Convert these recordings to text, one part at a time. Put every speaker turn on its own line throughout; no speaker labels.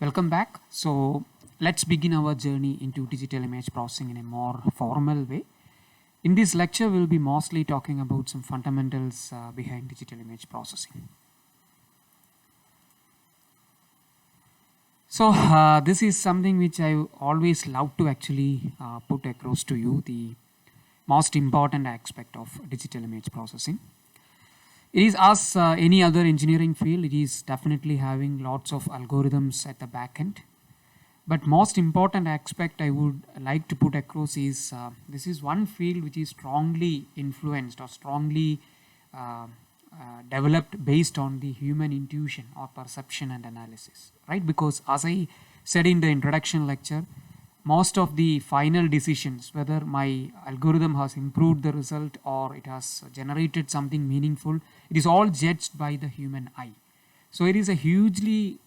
Welcome back. So let's begin our journey into digital image processing in a more formal way. In this lecture, we'll be mostly talking about some fundamentals behind digital image processing. So this is something which I always love to actually put across to you, the most important aspect of digital image processing. It is as any other engineering field, it is definitely having lots of algorithms at the back end. But most important aspect I would like to put across is this is one field which is strongly influenced or strongly uh, developed based on the human intuition or perception and analysis, right? Because as I said in the introduction lecture, most of the final decisions, whether my algorithm has improved the result or it has generated something meaningful, it is all judged by the human eye. So it is a hugely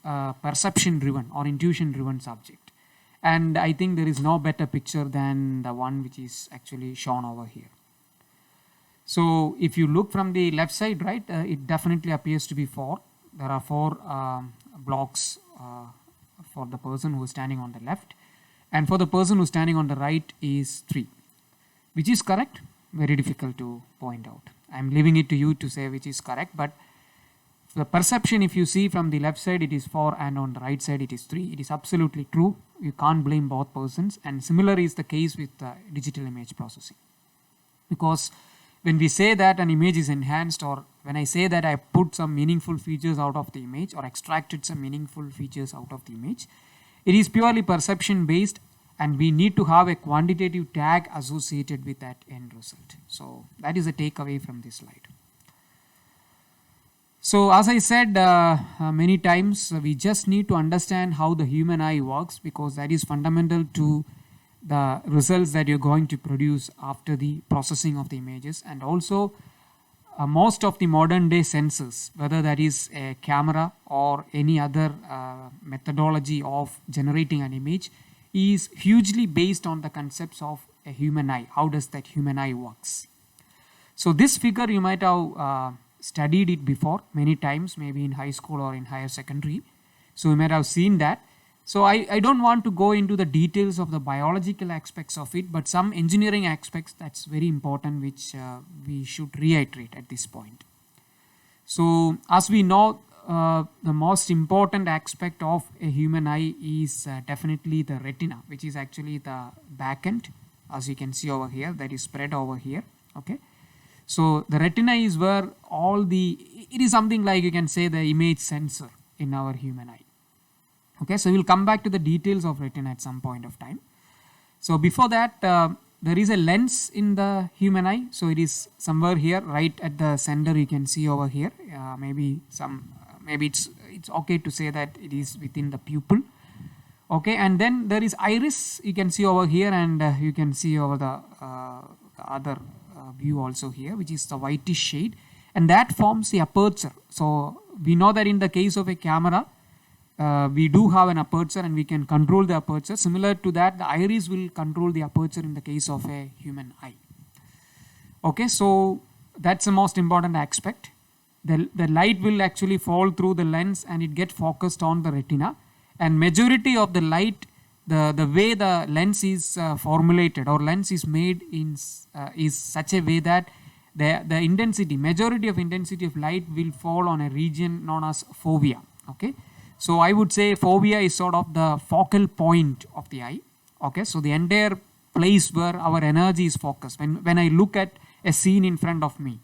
perception driven or intuition driven subject. And I think there is no better picture than the one which is actually shown over here. So if you look from the left side, right, it definitely appears to be four. There are four blocks for the person who is standing on the left. And for the person who's standing on the right is three. Which is correct? Very difficult to point out. I'm leaving it to you to say which is correct, but the perception, if you see from the left side, it is 4, and on the right side, it is 3. It is absolutely true. You can't blame both persons. And similar is the case with digital image processing. Because when we say that an image is enhanced, or when I say that I put some meaningful features out of the image or extracted some meaningful features out of the image, it is purely perception based, and we need to have a quantitative tag associated with that end result. So that is a takeaway from this slide. So as I said many times, we just need to understand how the human eye works, because that is fundamental to the results that you're going to produce after the processing of the images. And also most of the modern day sensors, whether that is a camera or any other methodology of generating an image, is hugely based on the concepts of a human eye. How does that human eye works? So this figure you might have studied it before many times, maybe in high school or in higher secondary. So you might have seen that. So I don't want to go into the details of the biological aspects of it, but some engineering aspects that's very important, which we should reiterate at this point. So as we know, the most important aspect of a human eye is definitely the retina, which is actually the back end, as you can see over here, that is spread over here. Okay. So the retina is where it is something like, you can say, the image sensor in our human eye. Okay, so we'll come back to the details of retina at some point of time. So before that, there is a lens in the human eye. So it is somewhere here, right at the center. You can see over here. Maybe it's okay to say that it is within the pupil. Okay, and then there is iris. You can see over here, and you can see over the other view also here, which is the whitish shade, and that forms the aperture. So we know that in the case of a camera, we do have an aperture and we can control the aperture. Similar to that, the iris will control the aperture in the case of a human eye. Okay, so that's the most important aspect. The light will actually fall through the lens and it gets focused on the retina, and majority of the light, the way the lens is formulated or lens is made is such a way that the majority of intensity of light will fall on a region known as fovea. Okay, so I would say fovea is sort of the focal point of the eye. Okay, so the entire place where our energy is focused. When I look at a scene in front of me,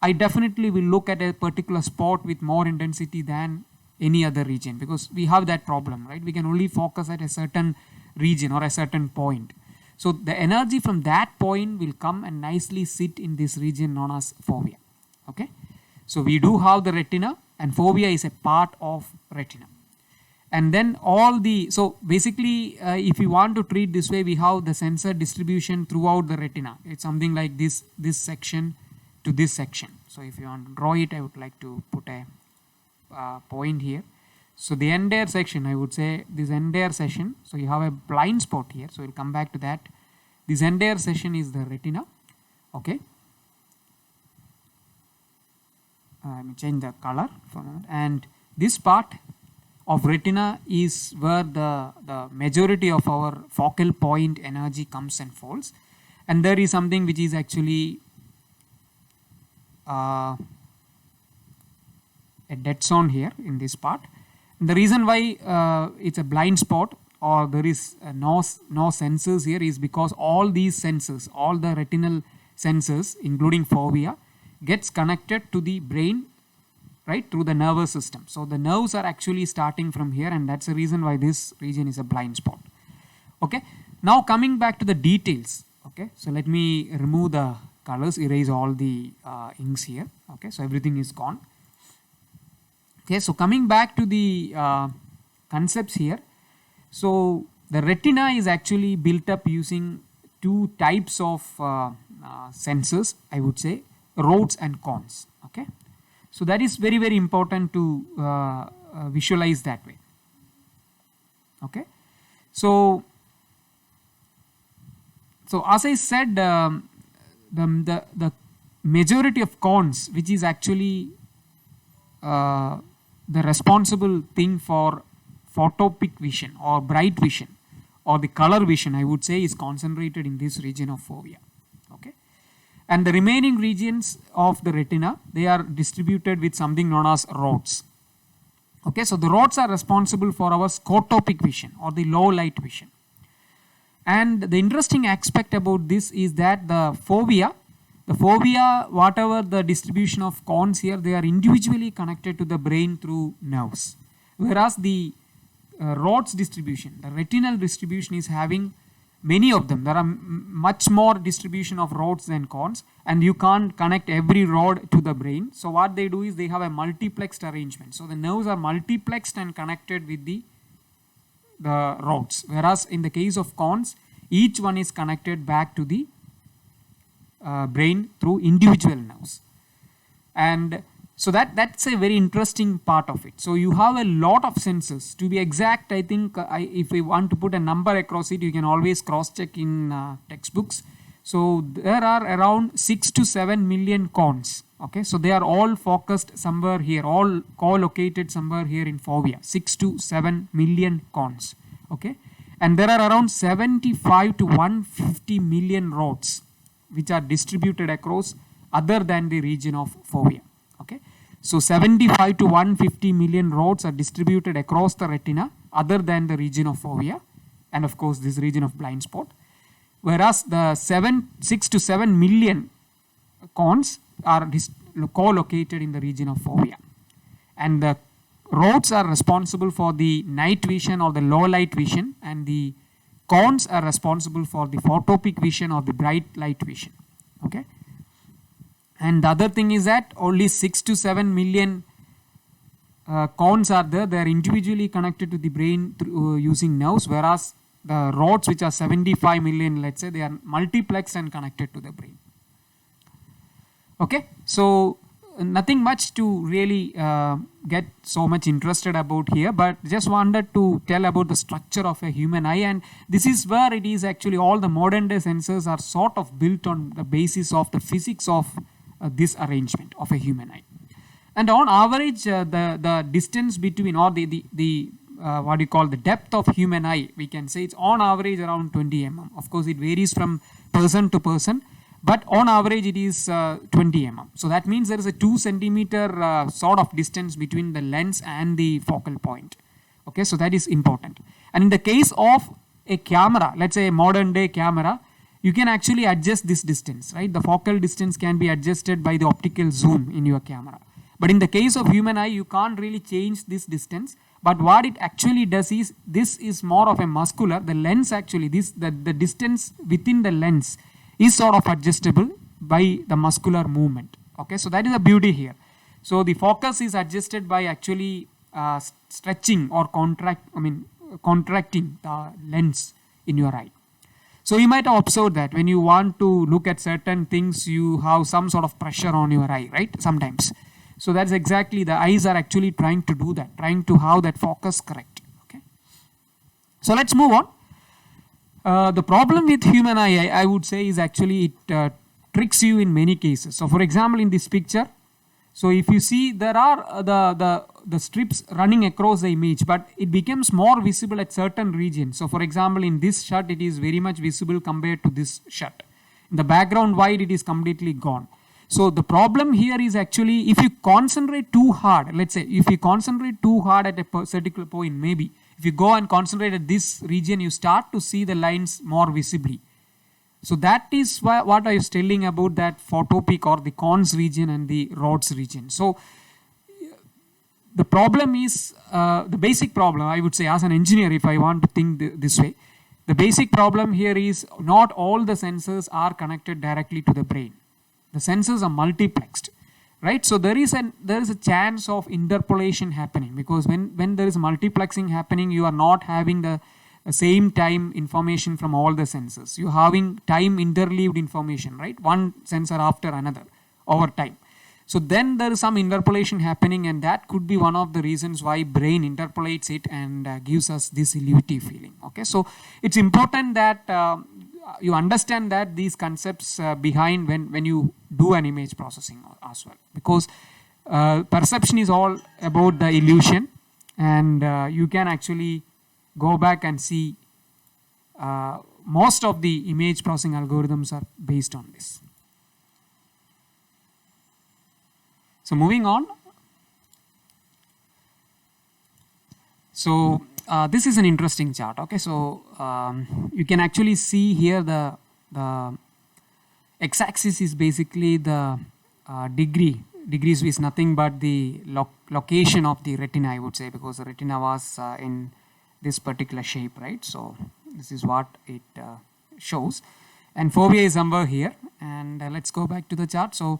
I definitely will look at a particular spot with more intensity than any other region, because we have that problem, right? We can only focus at a certain region or a certain point. So the energy from that point will come and nicely sit in this region known as fovea. Okay, so we do have the retina, and fovea is a part of retina. And then so basically if you want to treat this way, we have the sensor distribution throughout the retina. It's something like this section to this section. So if you want to draw it, I would like to put a point here. So the entire section, I would say this entire section, so you have a blind spot here, so we'll come back to that. This entire section is the retina. Okay, let me change the color for a moment. And this part of retina is where the majority of our focal point energy comes and falls. And there is something which is actually a dead zone here in this part. And the reason why it's a blind spot or there is no sensors here is because all these sensors, all the retinal sensors including fovea, gets connected to the brain, right, through the nervous system. So the nerves are actually starting from here, and that's the reason why this region is a blind spot. Okay, now coming back to the details. Okay, so let me remove the colors, erase all the inks here. Okay, so everything is gone. Okay, so coming back to the concepts here. So the retina is actually built up using two types of sensors, I would say, rods and cones. Okay, so that is very, very important to visualize that way. Okay, so as I said, the majority of cones, which is actually the responsible thing for photopic vision or bright vision or the color vision, I would say, is concentrated in this region of fovea. Okay, and the remaining regions of the retina, they are distributed with something known as rods. Okay, so the rods are responsible for our scotopic vision or the low light vision. And the interesting aspect about this is that the fovea, whatever the distribution of cones here, they are individually connected to the brain through nerves. Whereas the rods distribution, the retinal distribution, is having many of them. There are much more distribution of rods than cones, and you can't connect every rod to the brain. So what they do is they have a multiplexed arrangement. So the nerves are multiplexed and connected with the rods, whereas in the case of cones, each one is connected back to the brain through individual nerves. And so that's a very interesting part of it. So you have a lot of sensors. To be exact, I think if we want to put a number across it, you can always cross check in textbooks. So there are around 6 to 7 million cones. Okay, so they are all focused somewhere here, all co-located somewhere here in fovea. 6 to 7 million cones. Okay, and there are around 75 to 150 million rods which are distributed across other than the region of fovea. Okay, so 75 to 150 million rods are distributed across the retina other than the region of fovea, and of course this region of blind spot. Whereas the 6 to 7 million cones are co-located in the region of fovea, and the rods are responsible for the night vision or the low light vision, and the cones are responsible for the photopic vision or the bright light vision. Okay, and the other thing is that only 6 to 7 million cones are there. They are individually connected to the brain through, using nerves, whereas the rods, which are 75 million, let's say, they are multiplexed and connected to the brain. Okay, so nothing much to really get so much interested about here, but just wanted to tell about the structure of a human eye. And this is where it is actually all the modern day sensors are sort of built on the basis of the physics of this arrangement of a human eye. And on average, the distance between, or the what you call the depth of human eye, we can say it's on average around 20 mm. Of course, it varies from person to person, but on average it is 20 mm. So that means there is a 2 centimeter sort of distance between the lens and the focal point. Okay, so that is important. And in the case of a camera, let's say a modern day camera, you can actually adjust this distance, right? The focal distance can be adjusted by the optical zoom in your camera. But in the case of human eye, you can't really change this distance. But what it actually does is, this is more of a muscular, the lens actually, the distance within the lens is sort of adjustable by the muscular movement. Okay, so that is the beauty here. So the focus is adjusted by actually stretching or contracting the lens in your eye. So you might have observed that when you want to look at certain things, you have some sort of pressure on your eye, right? Sometimes. So that's exactly, the eyes are actually trying to do that, trying to have that focus correct. Okay. So let's move on. The problem with human eye, I would say, is actually it tricks you in many cases. So for example, in this picture, So if you see, there are the strips running across the image, but it becomes more visible at certain regions. So for example, in this shot, it is very much visible compared to this shot. In the background white, it is completely gone. So the problem here is actually, if you concentrate too hard, let's say if you concentrate too hard at a particular point, maybe if you go and concentrate at this region, you start to see the lines more visibly. So that is what I was telling about that photopic or the cons region and the rods region. So the problem is, the basic problem, I would say, as an engineer, if I want to think this way, the basic problem here is not all the sensors are connected directly to the brain. The sensors are multiplexed, right? So there is a chance of interpolation happening, because when there is multiplexing happening, you are not having the same time information from all the sensors. You're having time interleaved information, right? One sensor after another over time. So then there is some interpolation happening, and that could be one of the reasons why brain interpolates it and gives us this illusive feeling. Okay, so it's important that you understand that these concepts behind when you do an image processing as well, because perception is all about the illusion, and you can actually go back and see most of the image processing algorithms are based on this. So moving on. So this is an interesting chart. Okay, so you can actually see here the x-axis is basically the degrees is nothing but the location of the retina, I would say, because the retina was in this particular shape, right? So this is what it shows, and fovea is somewhere here. And let's go back to the chart. So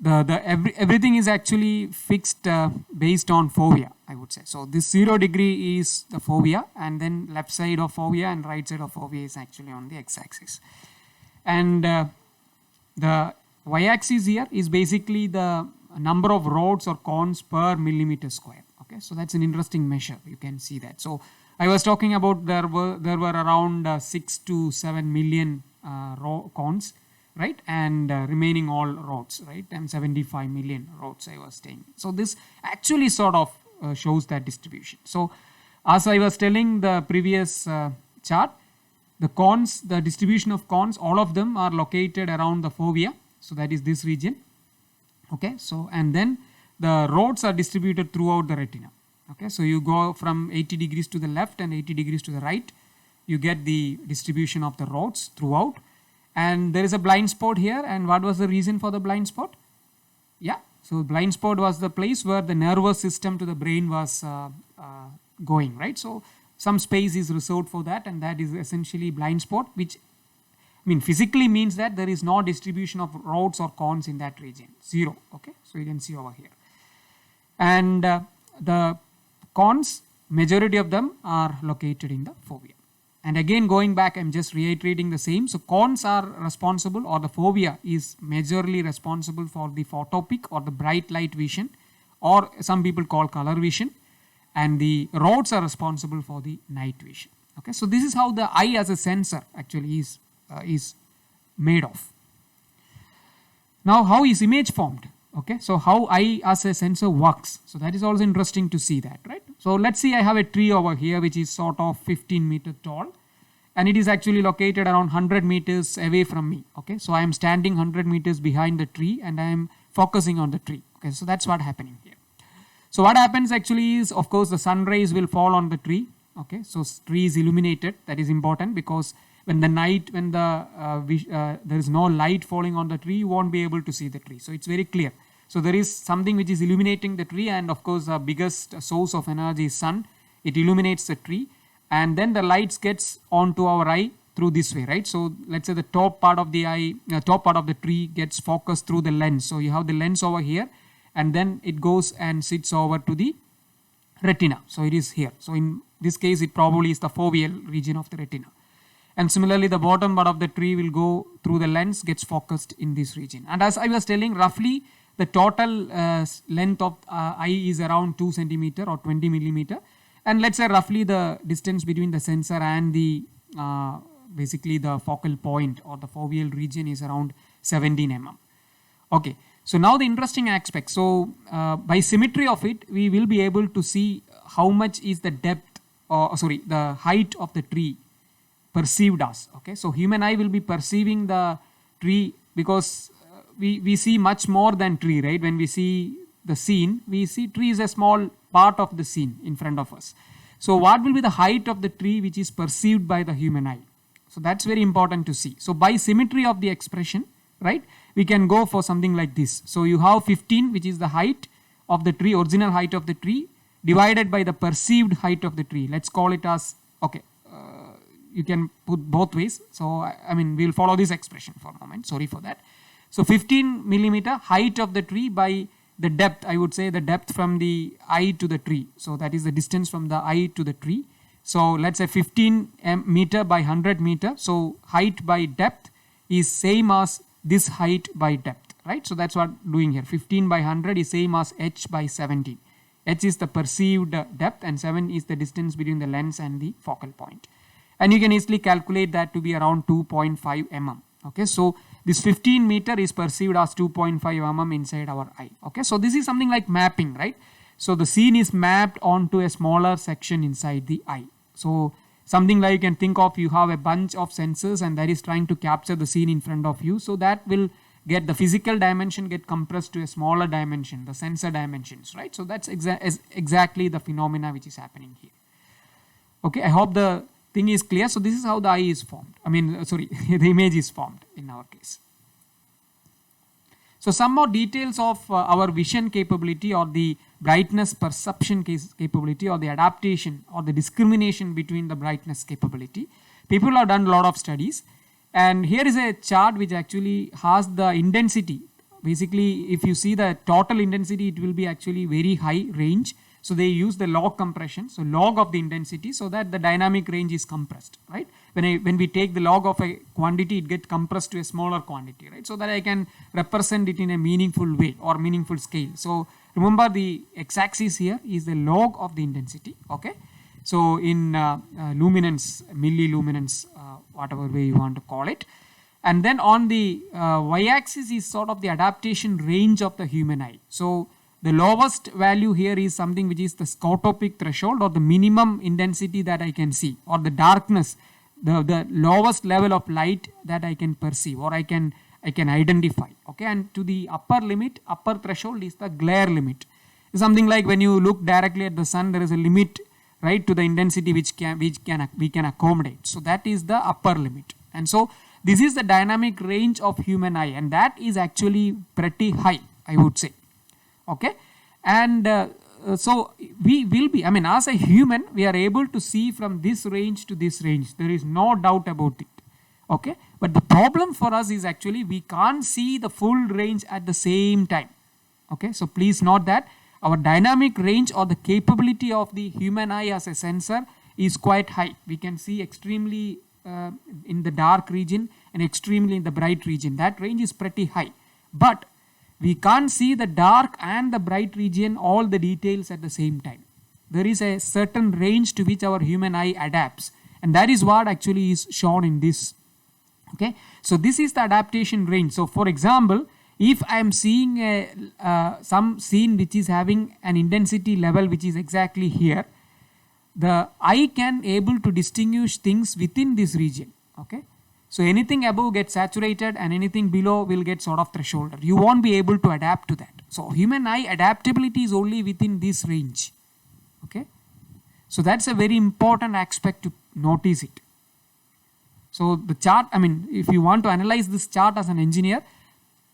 everything is actually fixed based on fovea, I would say. So this 0 degree is the fovea, and then left side of fovea and right side of fovea is actually on the x-axis. And the y-axis here is basically the number of rods or cones per millimeter square. Okay, so that's an interesting measure. You can see that. So I was talking about there were around 6 to 7 million cones, right, and remaining all rods, right, and 75 million rods I was saying. So this actually sort of shows that distribution. So as I was telling the previous chart, the cones, the distribution of cones, all of them are located around the fovea. So that is this region. Okay, so and then the rods are distributed throughout the retina. Okay, so you go from 80 degrees to the left and 80 degrees to the right, you get the distribution of the rods throughout. And there is a blind spot here. And what was the reason for the blind spot? Yeah, so blind spot was the place where the nervous system to the brain was going, right? So some space is reserved for that, and that is essentially blind spot, which physically means that there is no distribution of rods or cones in that region, 0. Okay, so you can see over here. And the cones, majority of them are located in the fovea. And again, going back, I'm just reiterating the same. So cones are responsible, or the fovea is majorly responsible for the photopic or the bright light vision, or some people call color vision, and the rods are responsible for the night vision. Okay, so this is how the eye as a sensor actually is made of. Now, how is image formed? Okay, so how eye as a sensor works. So that is also interesting to see that, right? So let's see, I have a tree over here which is sort of 15 meters tall, and it is actually located around 100 meters away from me. Okay, so I am standing 100 meters behind the tree and I am focusing on the tree. Okay, so that's what happening here. So what happens actually is, of course, the sun rays will fall on the tree. Okay, so tree is illuminated. That is important, because when there is no light falling on the tree, you won't be able to see the tree. So it's very clear. So there is something which is illuminating the tree, and of course the biggest source of energy is sun. It illuminates the tree, and then the lights gets onto our eye through this way, right? So let's say the top part of the eye, top part of the tree gets focused through the lens. So you have the lens over here, and then it goes and sits over to the retina. So it is here. So in this case, it probably is the foveal region of the retina. And similarly, the bottom part of the tree will go through the lens, gets focused in this region. And as I was telling, roughly the total length of eye is around 2 centimeter or 20 millimeter. And let's say roughly the distance between the sensor and the basically the focal point or the foveal region is around 17 mm. Okay, So now the interesting aspect. So by symmetry of it, we will be able to see how much is the depth, or sorry, the height of the tree perceived as. Okay, so human eye will be perceiving the tree because we see much more than tree, right? When we see the scene, we see tree is a small part of the scene in front of us. So what will be the height of the tree which is perceived by the human eye? So that's very important to see. So by symmetry of the expression, right, we can go for something like this. So you have 15, which is the height of the tree, original height of the tree, divided by the perceived height of the tree. Let's call it as, okay, you can put both ways. So I mean, we'll follow this expression for a moment. Sorry for that. So 15 millimeter height of the tree by the depth, I would say the depth from the eye to the tree. So that is the distance from the eye to the tree. So let's say 15 meter by 100 meter. So height by depth is same as this height by depth, right? So that's what doing here. 15 by 100 is same as h by 17. H is the perceived depth and 7 is the distance between the lens and the focal point. And you can easily calculate that to be around 2.5 mm. Okay, so this 15 meter is perceived as 2.5 mm inside our eye. Okay, so this is something like mapping, right? So the scene is mapped onto a smaller section inside the eye. So something like you can think of, you have a bunch of sensors and that is trying to capture the scene in front of you. So that will get the physical dimension get compressed to a smaller dimension, the sensor dimensions, right? So that's exactly the phenomena which is happening here. Okay, I hope the thing is clear. So this is how the eye is formed. I mean, sorry, the image is formed in our case. So some more details of our vision capability or the brightness perception capability or the adaptation or the discrimination between the brightness capability. People have done a lot of studies, and here is a chart which actually has the intensity. Basically, if you see the total intensity, it will be actually very high range. So they use the log compression, so log of the intensity, so that the dynamic range is compressed, right? When we take the log of a quantity, it gets compressed to a smaller quantity, right? So that I can represent it in a meaningful way or meaningful scale. So remember, the x-axis here is the log of the intensity, okay? So in luminance, milliluminance, whatever way you want to call it. And then on the y-axis is sort of the adaptation range of the human eye. So the lowest value here is something which is the scotopic threshold or the minimum intensity that I can see, or the darkness, the lowest level of light that I can perceive or I can identify. Okay, and to the upper limit, upper threshold is the glare limit. It's something like when you look directly at the sun, there is a limit, right, to the intensity which we can accommodate. So that is the upper limit. And so this is the dynamic range of human eye, and that is actually pretty high, I would say. Okay, and so we will be, I mean, as a human, we are able to see from this range to this range. There is no doubt about it. Okay, but the problem for us is actually we can't see the full range at the same time. Okay, so please note that our dynamic range or the capability of the human eye as a sensor is quite high. We can see extremely in the dark region and extremely in the bright region. That range is pretty high, but we can't see the dark and the bright region, all the details at the same time. There is a certain range to which our human eye adapts, and that is what actually is shown in this. Okay, so this is the adaptation range. So for example, if I am seeing some scene which is having an intensity level which is exactly here, the eye can able to distinguish things within this region. Okay, so anything above gets saturated and anything below will get sort of thresholded. You won't be able to adapt to that. So human eye adaptability is only within this range. Okay, so that's a very important aspect to notice it. So the chart, I mean, if you want to analyze this chart as an engineer,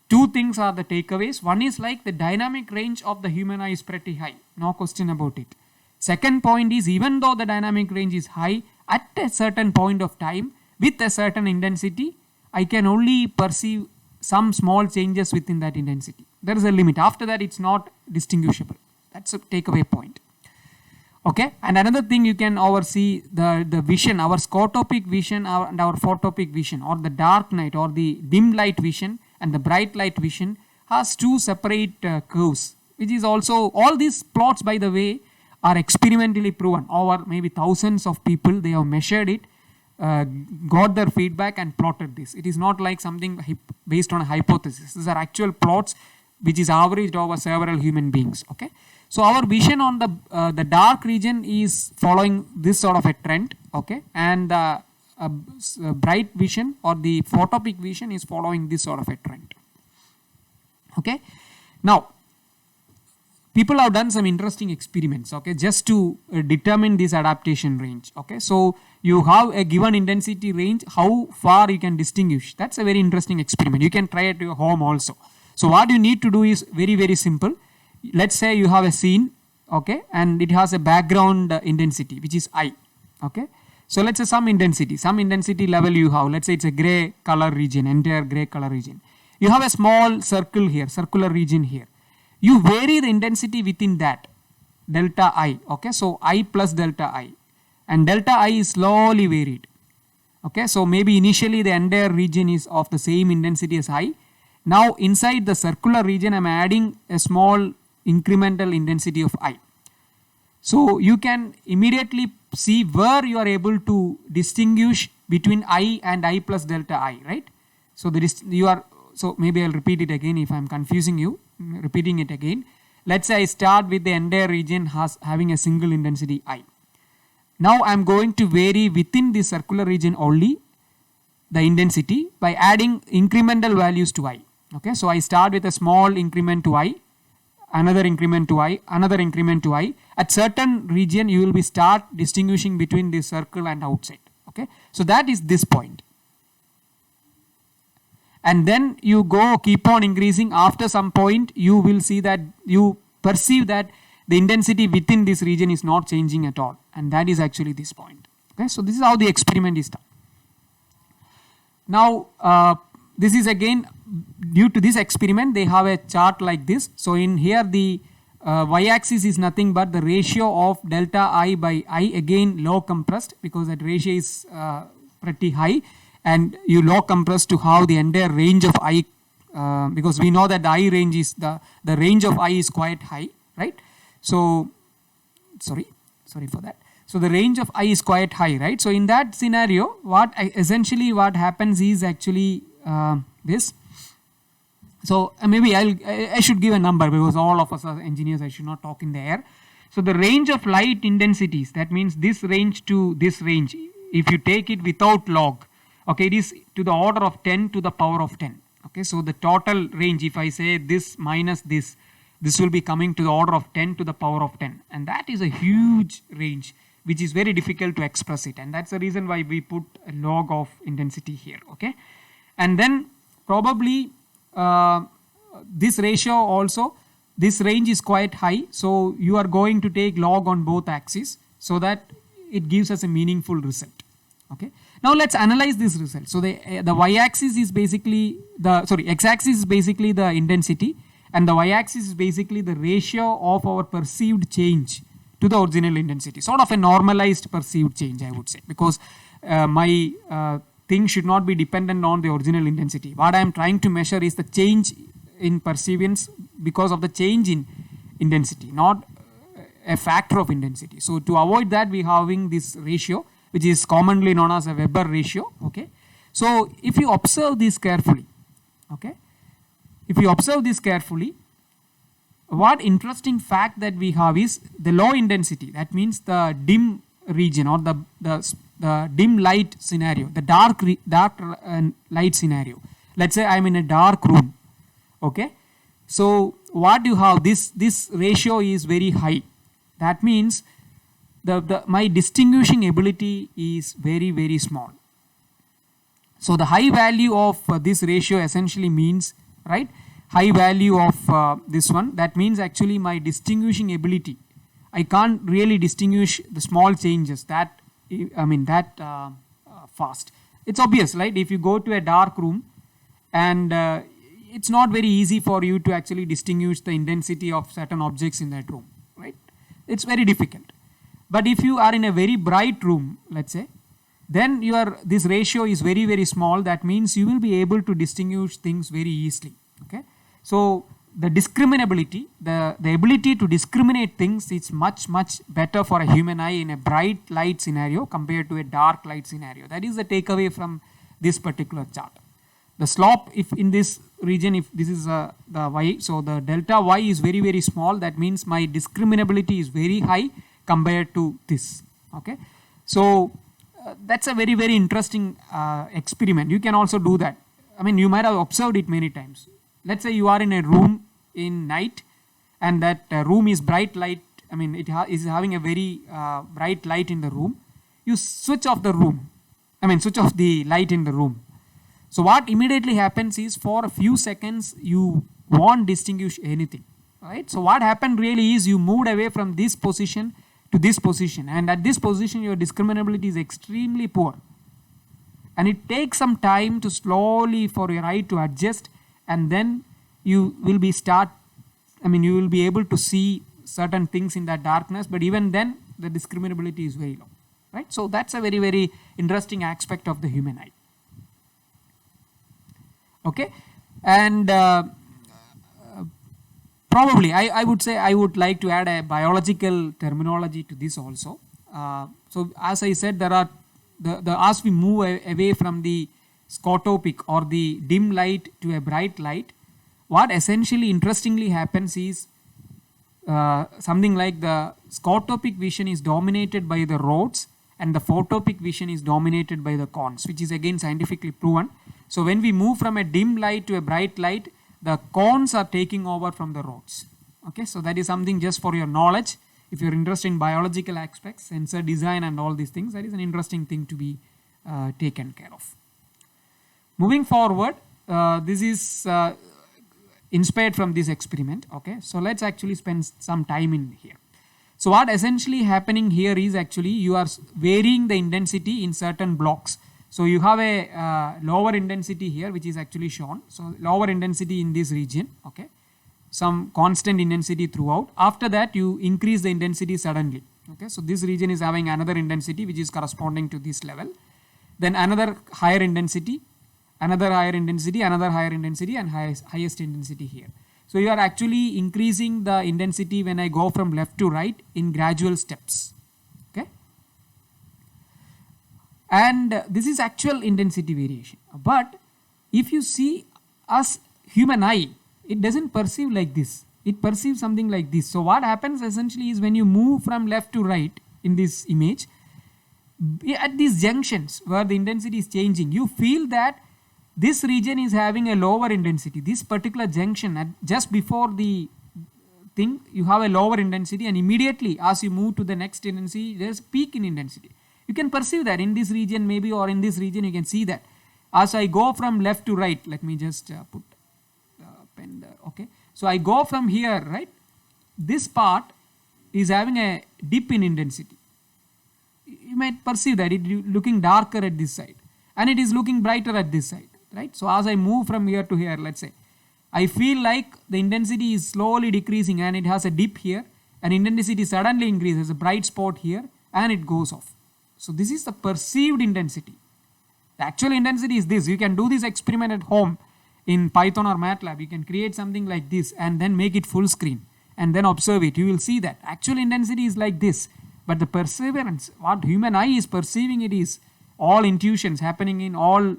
two things are the takeaways. One is like the dynamic range of the human eye is pretty high, no question about it. Second point is, even though the dynamic range is high, at a certain point of time with a certain intensity, I can only perceive some small changes within that intensity. There is a limit. After that, it's not distinguishable. That's a takeaway point. Okay, and another thing you can oversee the vision, our scotopic vision and our photopic vision, or the dark night or the dim light vision and the bright light vision has two separate curves, which is also, all these plots, by the way, are experimentally proven. Over maybe thousands of people, they have measured it, got their feedback and plotted this. It is not like something based on a hypothesis. These are actual plots which is averaged over several human beings. Okay, so our vision on the dark region is following this sort of a trend. Okay, and the bright vision or the photopic vision is following this sort of a trend. Okay, now people have done some interesting experiments, okay, just to determine this adaptation range. Okay, so you have a given intensity range, how far you can distinguish. That's a very interesting experiment. You can try it at your home also. So what you need to do is very, very simple. Let's say you have a scene, okay, and it has a background intensity, which is I. Okay, so let's say some intensity level you have. Let's say it's a gray color region, entire gray color region. You have a small circle here, circular region here. You vary the intensity within that, delta I. Okay, so I plus delta I. And delta I is slowly varied. Okay, so maybe initially the entire region is of the same intensity as I. Now inside the circular region, I'm adding a small incremental intensity of I. So you can immediately see where you are able to distinguish between I and I plus delta I, right? So so maybe I'll repeat it again if I'm confusing you, repeating it again. Let's say I start with the entire region having a single intensity I. Now I'm going to vary within the circular region only the intensity by adding incremental values to I. Okay, so I start with a small increment to I, another increment to I, another increment to I. At certain region you will be start distinguishing between the circle and outside. Okay, so that is this point. And then you keep on increasing. After some point you will see that you perceive that the intensity within this region is not changing at all, and that is actually this point. Okay, so this is how the experiment is done. Now this is again due to this experiment, they have a chart like this. So in here the y-axis is nothing but the ratio of delta I by I, again low compressed because that ratio is pretty high, and you low compress to have the entire range of I, because we know that the I range is the range of I is quite high, right? So sorry for that. So the range of I is quite high, right? So in that scenario, essentially what happens is actually this. So maybe I should give a number because all of us are engineers. I should not talk in the air. So the range of light intensities, that means this range to this range, if you take it without log, okay, it is to the order of 10 to the power of 10. Okay, so the total range, if I say this minus this will be coming to the order of 10 to the power of 10, and that is a huge range which is very difficult to express it, and that's the reason why we put a log of intensity here. Okay, and then probably this ratio also, this range is quite high, so you are going to take log on both axes so that it gives us a meaningful result. Okay, now let's analyze this result. So the y-axis is basically x-axis is basically the intensity, and the y-axis is basically the ratio of our perceived change to the original intensity, sort of a normalized perceived change, I would say, because my thing should not be dependent on the original intensity. What I am trying to measure is the change in perceivance because of the change in intensity, not a factor of intensity. So to avoid that, we are having this ratio, which is commonly known as a Weber ratio. Okay, so if you observe this carefully, okay, what interesting fact that we have is the low intensity, that means the dim region or the dim light scenario, the dark light scenario. Let's say I'm in a dark room. Okay, so what you have, this ratio is very high. That means my distinguishing ability is very, very small. So the high value of this ratio essentially means, right, high value of this one, that means actually my distinguishing ability, I can't really distinguish the small changes that fast. It's obvious, right? If you go to a dark room and it's not very easy for you to actually distinguish the intensity of certain objects in that room, right? It's very difficult. But if you are in a very bright room, let's say, then this ratio is very, very small. That means you will be able to distinguish things very easily. Okay, so the discriminability, the ability to discriminate things is much, much better for a human eye in a bright light scenario compared to a dark light scenario. That is the takeaway from this particular chart. The slope, if in this region, if this is the y, so the delta y is very, very small. That means my discriminability is very high compared to this. Okay, so that's a very, very interesting experiment. You can also do that. I mean, you might have observed it many times. Let's say you are in a room in night, and that room is bright light. I mean, it is having a very bright light in the room. You switch off the room. I mean, switch off the light in the room. So what immediately happens is, for a few seconds you won't distinguish anything, right? So what happened really is you moved away from this position to this position, and at this position your discriminability is extremely poor, and it takes some time to slowly for your eye to adjust, and then you will be you will be able to see certain things in that darkness, but even then the discriminability is very low, right? So that's a very, very interesting aspect of the human eye. Okay, and probably I would say I would like to add a biological terminology to this also. So as I said, there are as we move away from the scotopic or the dim light to a bright light, what essentially interestingly happens is something like the scotopic vision is dominated by the rods and the photopic vision is dominated by the cones, which is again scientifically proven. So when we move from a dim light to a bright light, the cones are taking over from the rods. Okay, so that is something just for your knowledge. If you're interested in biological aspects, sensor design and all these things, that is an interesting thing to be taken care of. Moving forward, this is inspired from this experiment. Okay, so let's actually spend some time in here. So what essentially happening here is actually you are varying the intensity in certain blocks. So you have a lower intensity here, which is actually shown. So lower intensity in this region, okay, some constant intensity throughout. After that you increase the intensity suddenly. Okay, so this region is having another intensity which is corresponding to this level. Then another higher intensity, another higher intensity, another higher intensity, and highest intensity here. So you are actually increasing the intensity when I go from left to right in gradual steps. Okay, and this is actual intensity variation. But if you see us human eye, it doesn't perceive like this. It perceives something like this. So what happens essentially is when you move from left to right in this image, at these junctions where the intensity is changing, you feel that this region is having a lower intensity. This particular junction just before the thing, you have a lower intensity, and immediately as you move to the next intensity, there's a peak in intensity. You can perceive that in this region maybe, or in this region you can see that. As I go from left to right, let me just put pen there. Okay, so I go from here, right? This part is having a dip in intensity. You might perceive that it is looking darker at this side, and it is looking brighter at this side, right? So as I move from here to here, let's say, I feel like the intensity is slowly decreasing and it has a dip here, and intensity suddenly increases, a bright spot here, and it goes off. So this is the perceived intensity. The actual intensity is this. You can do this experiment at home in Python or MATLAB. You can create something like this and then make it full screen and then observe it. You will see that actual intensity is like this, but the perseverance, what human eye is perceiving, it is all intuitions happening in all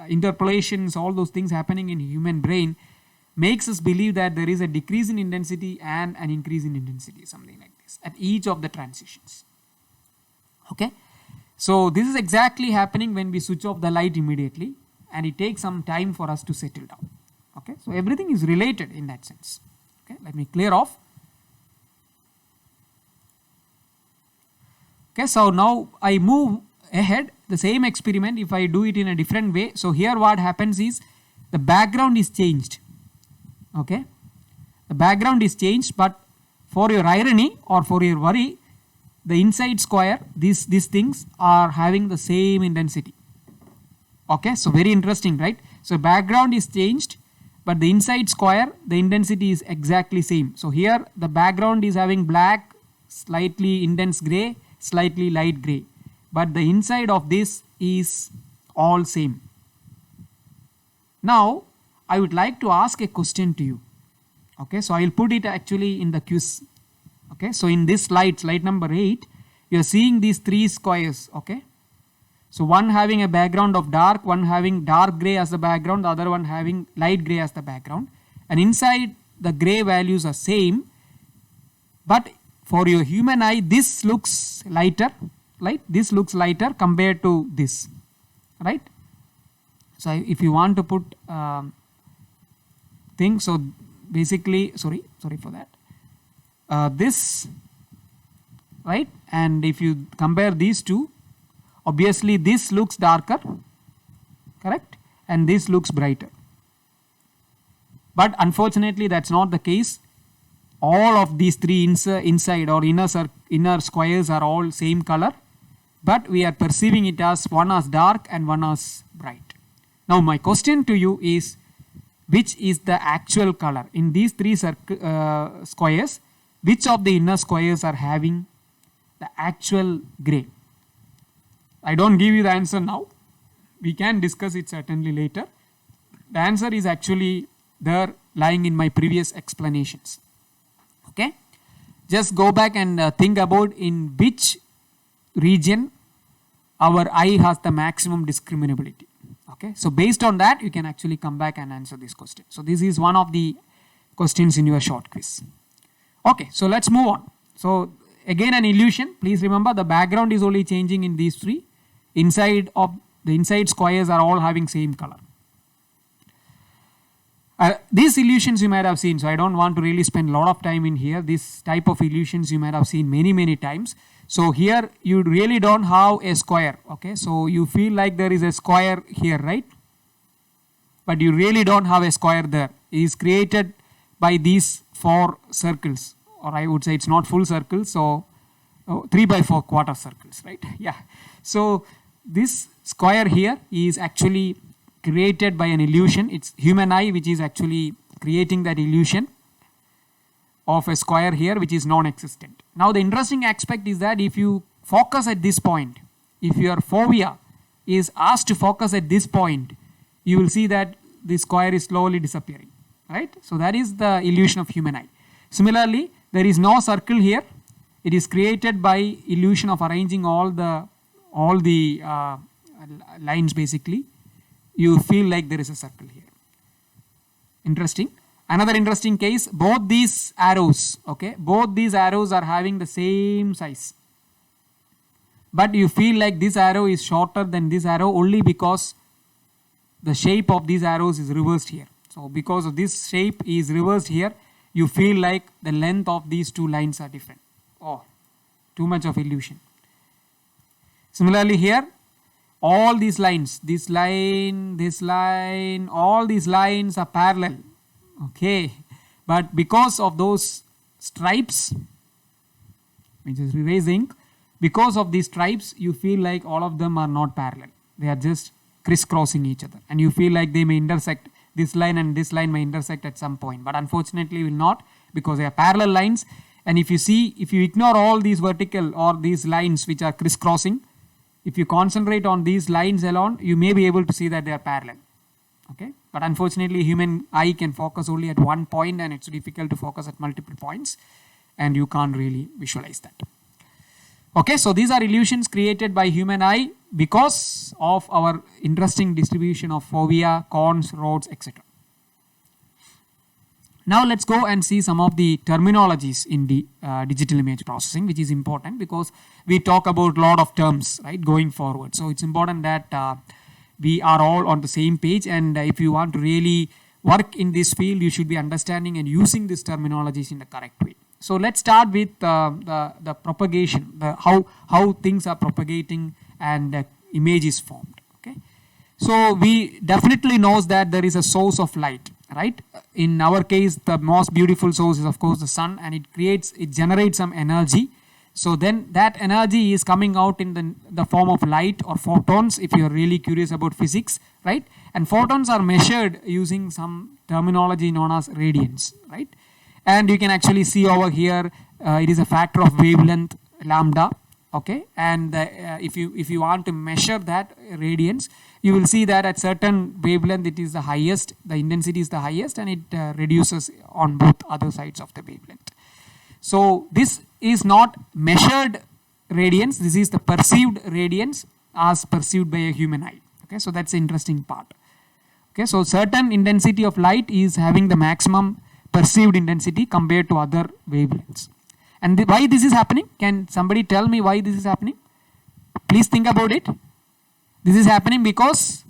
interpolations, all those things happening in human brain makes us believe that there is a decrease in intensity and an increase in intensity, something like this at each of the transitions. Okay, so this is exactly happening when we switch off the light immediately, and it takes some time for us to settle down. Okay, so everything is related in that sense. Okay, let me clear off. Okay, so now I move ahead, the same experiment, if I do it in a different way. So here what happens is the background is changed. Okay, the background is changed, but for your irony or for your worry, the inside square, these things are having the same intensity. Okay, so very interesting, right? So background is changed, but the inside square, the intensity is exactly same. So here the background is having black, slightly intense gray, slightly light gray, but the inside of this is all same. Now I would like to ask a question to you. Okay, so I will put it actually in the quiz. Okay, so in this slide number 8, you are seeing these 3 squares. Okay, So one having a background of dark, one having dark gray as the background, the other one having light gray as the background. And inside the gray values are same, but for your human eye, this looks lighter, right? This looks lighter compared to this, right? So if you want to put things, so basically, sorry for that. This, right? And if you compare these two, obviously this looks darker, correct? And this looks brighter. But unfortunately, that's not the case. All of these three inside or inner squares are all same color, but we are perceiving it as one as dark and one as bright. Now my question to you is, which is the actual color? In these three squares, which of the inner squares are having the actual gray? I don't give you the answer now. We can discuss it certainly later. The answer is actually there lying in my previous explanations. Okay, just go back and think about in which region our eye has the maximum discriminability. Okay, so based on that, you can actually come back and answer this question. So this is one of the questions in your short quiz. Okay, so let's move on. So again, an illusion. Please remember the background is only changing in these three. Inside squares are all having same color. These illusions you might have seen, so I don't want to really spend a lot of time in here. This type of illusions you might have seen many times. So here you really don't have a square, okay? So you feel like there is a square here, right? But you really don't have a square there. It is created by these 4 circles, or I would say it's not full circles, so 3 by 4 quarter circles, right? Yeah. So this square here is actually created by an illusion. It's human eye which is actually creating that illusion of a square here which is non-existent. Now the interesting aspect is that if you focus at this point, if your fovea is asked to focus at this point, you will see that the square is slowly disappearing, right? So that is the illusion of human eye. Similarly, there is no circle here. It is created by illusion of arranging all the lines basically. You feel like there is a circle here. Interesting. Another interesting case, both these arrows, okay, both these arrows are having the same size. But you feel like this arrow is shorter than this arrow only because the shape of these arrows is reversed here. So because of this shape is reversed here, you feel like the length of these two lines are different. Oh, too much of illusion. Similarly here, all these lines, this line, all these lines are parallel, okay, but because of those stripes, which is erasing, because of these stripes, you feel like all of them are not parallel. They are just crisscrossing each other, and you feel like they may intersect, this line and this line may intersect at some point, but unfortunately will not, because they are parallel lines. And if you ignore all these vertical or these lines which are crisscrossing, if you concentrate on these lines alone, you may be able to see that they are parallel, okay? But unfortunately, human eye can focus only at one point, and it's difficult to focus at multiple points, and you can't really visualize that. Okay, so these are illusions created by human eye because of our interesting distribution of fovea, cones, rods, etc. Now let's go and see some of the terminologies in the digital image processing, which is important because we talk about a lot of terms, right, going forward. So it's important that we are all on the same page, and if you want to really work in this field, you should be understanding and using these terminologies in the correct way. So let's start with the propagation, how things are propagating and image is formed. Okay, so we definitely knows that there is a source of light, right? In our case, the most beautiful source is of course the sun, and it generates some energy. So then that energy is coming out in the form of light or photons, if you are really curious about physics, right? And photons are measured using some terminology known as radiance, right? And you can actually see over here, it is a factor of wavelength lambda, okay? And if you want to measure that radiance, you will see that at certain wavelength it is the highest, the intensity is the highest, and it reduces on both other sides of the wavelength. So this is not measured radiance, this is the perceived radiance, as perceived by a human eye. Okay, so that's the interesting part. Okay, so certain intensity of light is having the maximum perceived intensity compared to other wavelengths. And why this is happening? Can somebody tell me why this is happening? Please think about it. This is happening because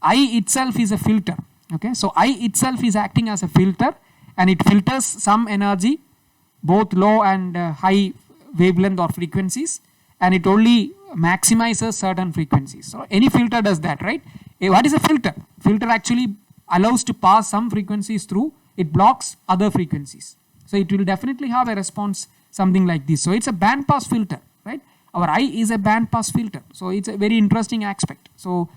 eye itself is a filter. Okay, so eye itself is acting as a filter, and it filters some energy, both low and high wavelength or frequencies, and it only maximizes certain frequencies. So any filter does that, right? What is a filter? Filter actually allows to pass some frequencies through, it blocks other frequencies. So it will definitely have a response something like this. So it's a band pass filter, right? Our eye is a band pass filter. So it's a very interesting aspect. So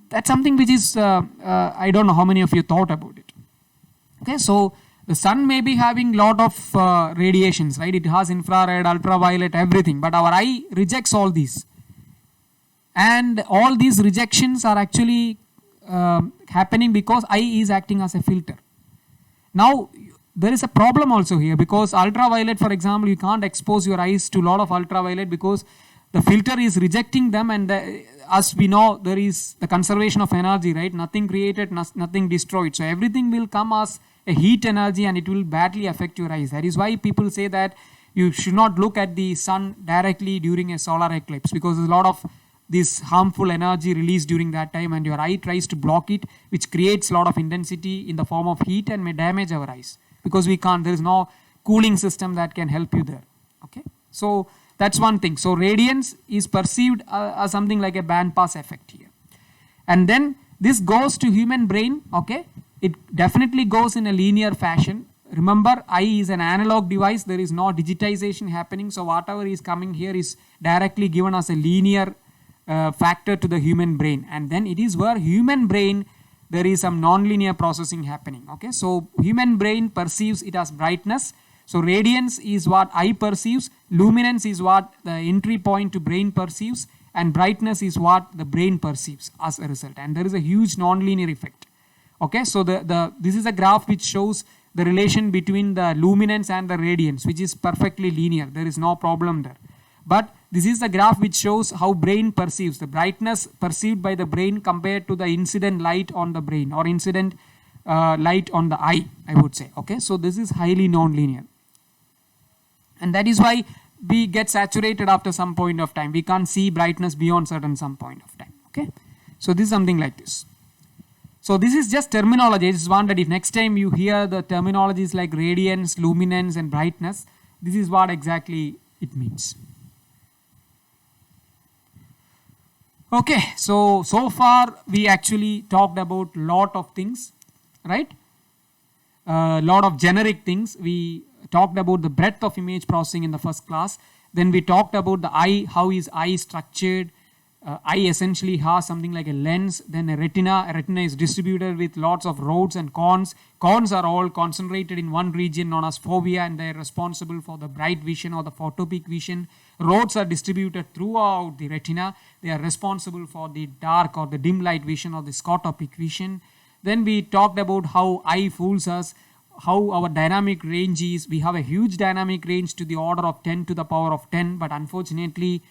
that's something which is, I don't know how many of you thought about it. Okay, so the sun may be having lot of radiations, right? It has infrared, ultraviolet, everything, but our eye rejects all these. And all these rejections are actually happening because eye is acting as a filter. Now, there is a problem also here, because ultraviolet, for example, you can't expose your eyes to a lot of ultraviolet because the filter is rejecting them, and as we know, there is the conservation of energy, right? Nothing created, nothing destroyed. So everything will come as a heat energy, and it will badly affect your eyes. That is why people say that you should not look at the sun directly during a solar eclipse, because there's a lot of this harmful energy released during that time, and your eye tries to block it, which creates a lot of intensity in the form of heat and may damage our eyes, because we can't, there is no cooling system that can help you there. Okay, so that's one thing. So radiance is perceived as something like a band pass effect here, and then this goes to human brain. Okay, it definitely goes in a linear fashion. Remember, eye is an analog device, there is no digitization happening, so whatever is coming here is directly given as a linear factor to the human brain, and then it is where human brain there is some non-linear processing happening. Okay, so human brain perceives it as brightness. So radiance is what eye perceives, luminance is what the entry point to brain perceives, and brightness is what the brain perceives as a result, and there is a huge non-linear effect. Okay, so this is a graph which shows the relation between the luminance and the radiance, which is perfectly linear, there is no problem there. But this is the graph which shows how brain perceives, the brightness perceived by the brain compared to the incident light on the brain, or incident light on the eye, I would say. Okay, so this is highly non-linear, and that is why we get saturated after some point of time. We can't see brightness beyond some point of time. Okay, so this is something like this. So this is just terminology. I just want that if next time you hear the terminologies like radiance, luminance and brightness, this is what exactly it means. Okay, so far we actually talked about lot of things, right? Lot of generic things. We talked about the breadth of image processing in the first class. Then we talked about the eye, how is eye structured. Eye essentially has something like a lens, then a retina. A retina is distributed with lots of rods and cones. Cones are all concentrated in one region known as fovea, and they are responsible for the bright vision or the photopic vision. Rods are distributed throughout the retina. They are responsible for the dark or the dim light vision or the scotopic vision. Then we talked about how eye fools us, how our dynamic range is. We have a huge dynamic range to the order of 10 to the power of 10, but unfortunately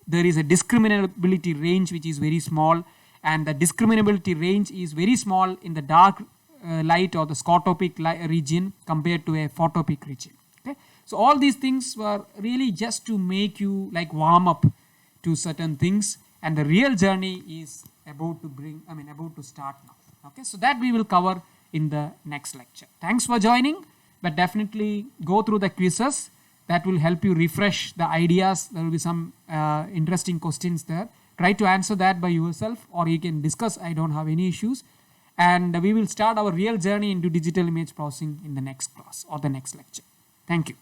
there is a discriminability range which is very small, and the discriminability range is very small in the dark light or the scotopic region compared to a photopic region. Okay, so all these things were really just to make you like warm up to certain things, and the real journey is about to start now. Okay, so that we will cover in the next lecture. Thanks for joining, but definitely go through the quizzes. That will help you refresh the ideas. There will be some interesting questions there. Try to answer that by yourself, or you can discuss. I don't have any issues. And we will start our real journey into digital image processing in the next class or the next lecture. Thank you.